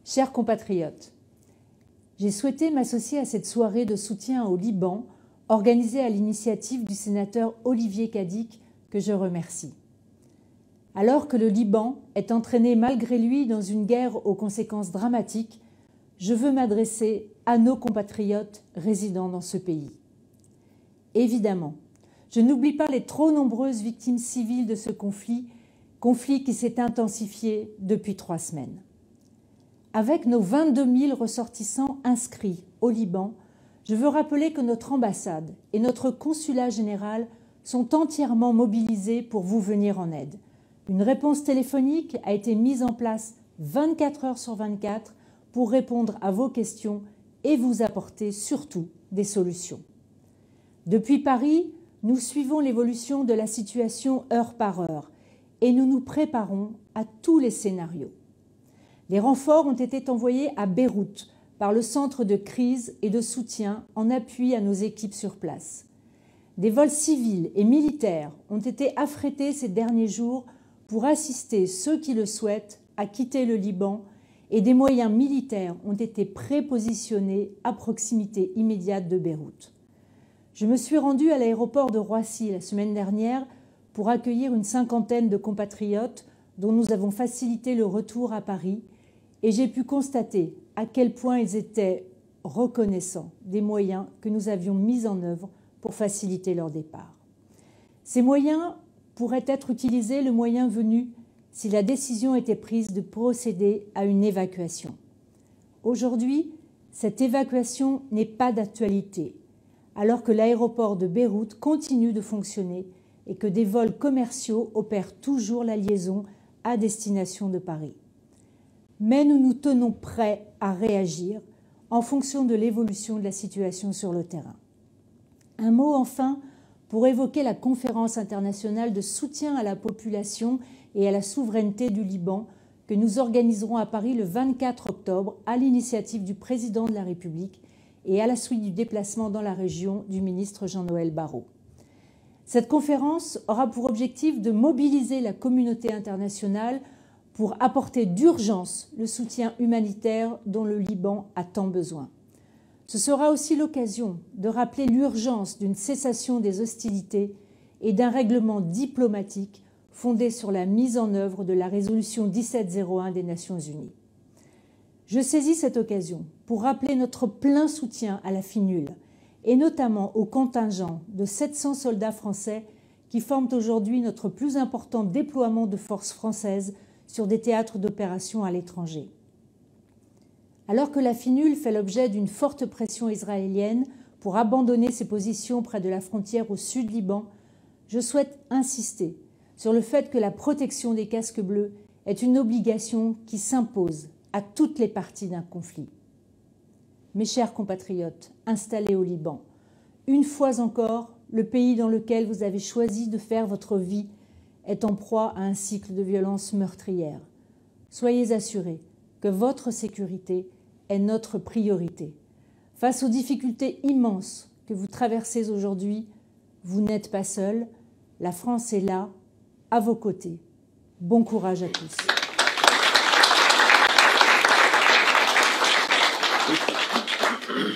Chers compatriotes, j'ai souhaité m'associer à cette soirée de soutien au Liban organisée à l'initiative du sénateur Olivier Cadic, que je remercie. Alors que le Liban est entraîné malgré lui dans une guerre aux conséquences dramatiques, je veux m'adresser à nos compatriotes résidant dans ce pays. Évidemment, je n'oublie pas les trop nombreuses victimes civiles de ce conflit qui s'est intensifié depuis 3 semaines. Avec nos 22 000 ressortissants inscrits au Liban, je veux rappeler que notre ambassade et notre consulat général sont entièrement mobilisés pour vous venir en aide. Une réponse téléphonique a été mise en place 24 heures sur 24 pour répondre à vos questions et vous apporter surtout des solutions. Depuis Paris, nous suivons l'évolution de la situation heure par heure et nous nous préparons à tous les scénarios. Les renforts ont été envoyés à Beyrouth par le centre de crise et de soutien en appui à nos équipes sur place. Des vols civils et militaires ont été affrétés ces derniers jours pour assister ceux qui le souhaitent à quitter le Liban et des moyens militaires ont été prépositionnés à proximité immédiate de Beyrouth. Je me suis rendue à l'aéroport de Roissy la semaine dernière pour accueillir une 50aine de compatriotes dont nous avons facilité le retour à Paris et j'ai pu constater à quel point ils étaient reconnaissants des moyens que nous avions mis en œuvre pour faciliter leur départ. Ces moyens pourraient être utilisés le moyen venu si la décision était prise de procéder à une évacuation. Aujourd'hui, cette évacuation n'est pas d'actualité, alors que l'aéroport de Beyrouth continue de fonctionner et que des vols commerciaux opèrent toujours la liaison à destination de Paris. Mais nous nous tenons prêts à réagir en fonction de l'évolution de la situation sur le terrain. Un mot enfin pour évoquer la conférence internationale de soutien à la population et à la souveraineté du Liban que nous organiserons à Paris le 24 octobre à l'initiative du président de la République et à la suite du déplacement dans la région du ministre Jean-Noël Barrot. Cette conférence aura pour objectif de mobiliser la communauté internationale pour apporter d'urgence le soutien humanitaire dont le Liban a tant besoin. Ce sera aussi l'occasion de rappeler l'urgence d'une cessation des hostilités et d'un règlement diplomatique fondé sur la mise en œuvre de la résolution 1701 des Nations Unies. Je saisis cette occasion pour rappeler notre plein soutien à la FINUL et notamment au contingent de 700 soldats français qui forment aujourd'hui notre plus important déploiement de forces françaises sur des théâtres d'opération à l'étranger. Alors que la FINUL fait l'objet d'une forte pression israélienne pour abandonner ses positions près de la frontière au sud Liban, je souhaite insister sur le fait que la protection des casques bleus est une obligation qui s'impose à toutes les parties d'un conflit. Mes chers compatriotes installés au Liban, une fois encore, le pays dans lequel vous avez choisi de faire votre vie est en proie à un cycle de violence meurtrière. Soyez assurés que votre sécurité est notre priorité. Face aux difficultés immenses que vous traversez aujourd'hui, vous n'êtes pas seuls. La France est là, à vos côtés. Bon courage à tous.